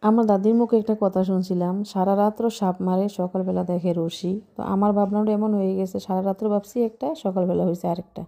আমার দাদির মুখে একটা কথা শুনছিলাম, সারা রাত্র সাপ মারে সকালবেলা দেখে রশি। তো আমার ভাবনাটা এমন হয়ে গেছে, সারা রাত্র ভাবছি একটা, সকালবেলা হয়েছে আরেকটা।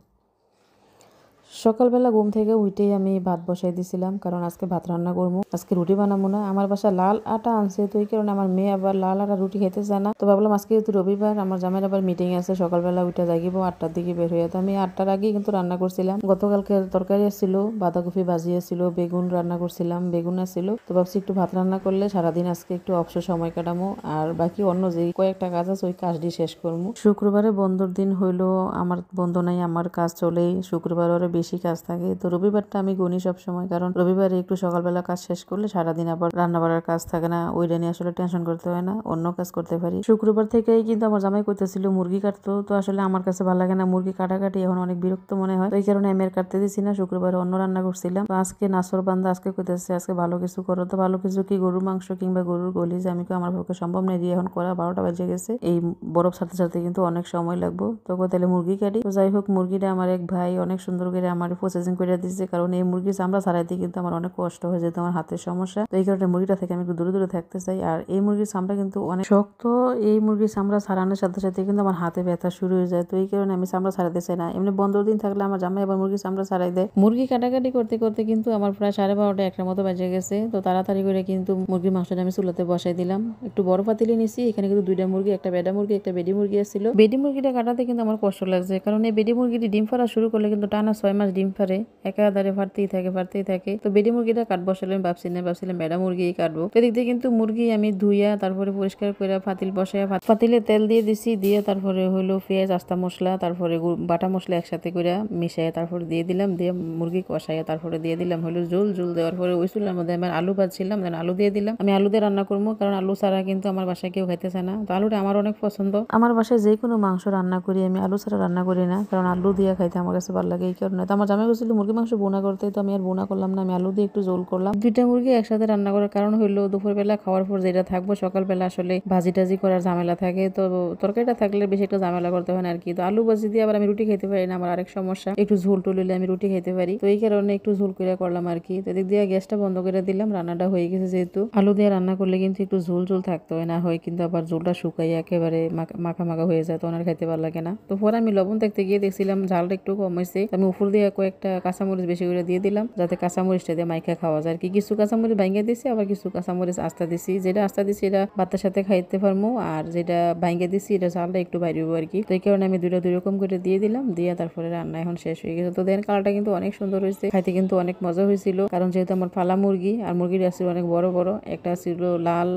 সকালবেলা ঘুম থেকে উঠেই আমি ভাত বসাই দিছিলাম, কারণ আজকে ভাত রান্না করবো, আজকে রুটি বানাবো না। আমার বাসায় লাল আটা আনছে, তো এই কারণে আমার মেয়ে আবার লাল আটা রুটি খেতে চায় না। তো ভাবলাম আজকে যেহেতু রবিবার, আমার জামাইয়ের আবার মিটিং আছে, সকালবেলা উঠে জাগিব 8টার দিকে বের হয়ে। তো আমি 8টার আগেই কিন্তু রান্না করছিলাম। গতকালকে তরকারি ছিল, বাঁধাকপি ভাজি ছিল, বেগুন রান্না করছিলাম, বেগুন ছিল। তো ভাবছি একটু ভাত রান্না করলে সারাদিন আজকে একটু অবসর সময় কাটামো, আর বাকি অন্য যে কয়েকটা কাজ আছে ওই কাজটি শেষ করবো। শুক্রবারে বন্ধর দিন হইলো, আমার বন্ধ নাই, আমার কাজ চলেই। শুক্রবার ওরে বেশি কাজ থাকে, তো রবিবারটা আমি গুনি সব সময়, কারণ রবিবারে একটু সকালবেলা কাজ শেষ করলে সারাদিন আবার রান্না বাড়ার কাজ থাকে না, ওইটা নিয়ে আসলে টেনশন করতে হয় না, অন্য কাজ করতে পারি। শুক্রবার থেকেই কিন্তু আমার জামাই করতেছিল মুরগি কাটতো, তো আসলে আমার কাছে ভালো লাগে না মুরগি কাটাকাটি, এখন অনেক বিরক্ত মনে হয়, তো এই কারণে আমি আর কাটতে দিছি না। শুক্রবারে অন্য রান্না করছিলাম। তো আজকে নাসর বান্দা আজকে কইতেছে আজকে ভালো কিছু করো। তো ভালো কিছু কি, গরুর মাংস কিংবা গরুর গলি, যে আমি আমার পক্ষে সম্ভব নয় দিয়ে এখন করা, 12টা বাজে গেছে, এই বরফ ছাড়তে ছাড়তে কিন্তু অনেক সময় লাগবো। তো তাহলে মুরগি কাটি। তো যাই হোক, মুরগিটা আমার এক ভাই অনেক সুন্দর করে আমার প্রসেসিং করে দিচ্ছে, কারণ এই মুরগির চামড়া ছাড়াইতে কিন্তু আমার অনেক কষ্ট হয়ে যেত, আমার হাতের সমস্যা। তো এই কারণে মুরগিটা থেকে আমি একটু দূরে দূরে থাকতে চাই। আর এই মুরগির চামড়া কিন্তু অনেক শক্ত, এই মুরগির চামড়া ছাড়ানোর সাথে সাথে কিন্তু আমার হাতে ব্যথা শুরু হয়ে যায়। তো এই কারণে আমি চামড়া ছাড়াতে চাই না। এমনি বন্ধর দিন থাকলে আমার জামাই আবার মুরগির চামড়া ছাড়াই দেয়। মুরগি কাটাকাটি করতে করতে কিন্তু আমার প্রায় 12:30 1টার মতো বাজে গেছে। তো তাড়াতাড়ি করে কিন্তু মুরগির মাংসটা আমি চুলাতে বসাই দিলাম। একটু বড় পাতিলে নিছি, এখানে কিন্তু 2টা মুরগি, একটা বেডা মুরগি একটা বেডি মুরগি ছিল। বেডি মুরগিটা কাটাতে কিন্তু আমার কষ্ট লাগছে, কারণ এই বেডি মুরগিটি ডিম ফাড়া শুরু করলে কিন্তু টানা 6 মাস ডিম ফাড়ে, একাধারে ফাড়তেই থাকে। তো বেডি মুরগিটা কাটবো আসলে আমি ভাবছিলাম বেডা মুরগি কাটবো। তো এদিক দিয়ে কিন্তু মুরগি আমি ধুইয়া তারপরে পরিষ্কার করে পাতিল বসাইয়া পাতিলে তেল দিয়ে দিছি, দিয়ে তারপরে হলো পেঁয়াজ, আস্তা মশলা, তারপরে বাটা মশলা একসাথে করে মিশাইয়া তারপরে দিয়ে দিলাম, দিয়ে মুরগি কষাইয়া তারপরে দিয়ে দিলাম হলো ঝোল দেওয়ার পরে ওই চুলার মধ্যে আমার আলু ভাজছিলাম, আলু দিয়ে দিলাম। আমি আলু দিয়ে রান্না করবো, কারণ আলু ছাড়া কিন্তু আমার বাসায় কেউ খাইতে চায় না। তো আলুটা আমার অনেক পছন্দ, আমার বাসায় যে কোনো মাংস রান্না করি আমি আলু ছাড়া রান্না করি না, কারণ আলু দিয়ে খাইতে আমার কাছে ভালো লাগে, এই কারণে। তো আমার জামাই বলছিল মুরগি মাংস বোনা করতে, তো আমি আর বোনা করলাম না, আমি আলু দিয়ে একটু ঝোল করলাম। 2টা মুরগি একসাথে রান্না করার কারণ হলো দুপুরবেলা খাওয়ার পর যেটা থাকবো, সকালবেলা আসলে ভাজি টাজি করার ঝামেলা থাকে, তো তরকারিটা থাকলে বেশি একটা ঝামেলা করতে হয় না আর কি। তো আলু ভাজি দিয়ে আবার আমি রুটি খেতে পারি না, আমার আরেক সমস্যা, একটু ঝোল টোল হলে আমি রুটি খেতে পারি, তো এই কারণে একটু ঝোল করে করলাম আর কি। তো এদিক দিয়ে গ্যাসটা বন্ধ করে দিলাম, রান্নাটা হয়ে গেছে। যেহেতু আলু দিয়ে রান্না করলে কিন্তু একটু ঝোল থাকতে হয়, না হয় কিন্তু আবার ঝোলটা শুকাই একেবারে মাখা মাখা হয়ে যায়, তো ওনার খাইতে ভালো লাগে না। তো পরে আমি লবণ দেখতে গিয়ে দেখছিলাম ঝালটা একটু কম হয়েছে, আমি উপর দিয়ে কয়েকটা কাঁচামরিচ বেশি করে দিয়ে দিলাম, যাতে কাঁচামরিচটা দিয়ে মাইখা খাওয়া যায় আর কি। কিছু কাঁচামরিচ ভাঙ্গা দিছি, আবার কিছু কাঁচামরিচ আস্তা দিছি, যেটা আস্তা দিছি এটা ভাতের সাথে খাইতে পারবো, আর যেটা ভাঙ্গা দিছি এটা ঝালটা একটু বাইরে আর কি। তো এই কারণে আমি দুইটা দুই রকম করে দিয়ে দিলাম, দিয়ে তারপরে রান্না এখন শেষ হয়ে গেছে। তো দেন কালারটা কিন্তু অনেক সুন্দর হয়েছে, খাইতে কিন্তু অনেক মজা হয়েছিল, কারণ যেহেতু আমার ফালা মুরগি, আর মুরগিটা ছিল অনেক বড় বড়, একটা ছিল লাল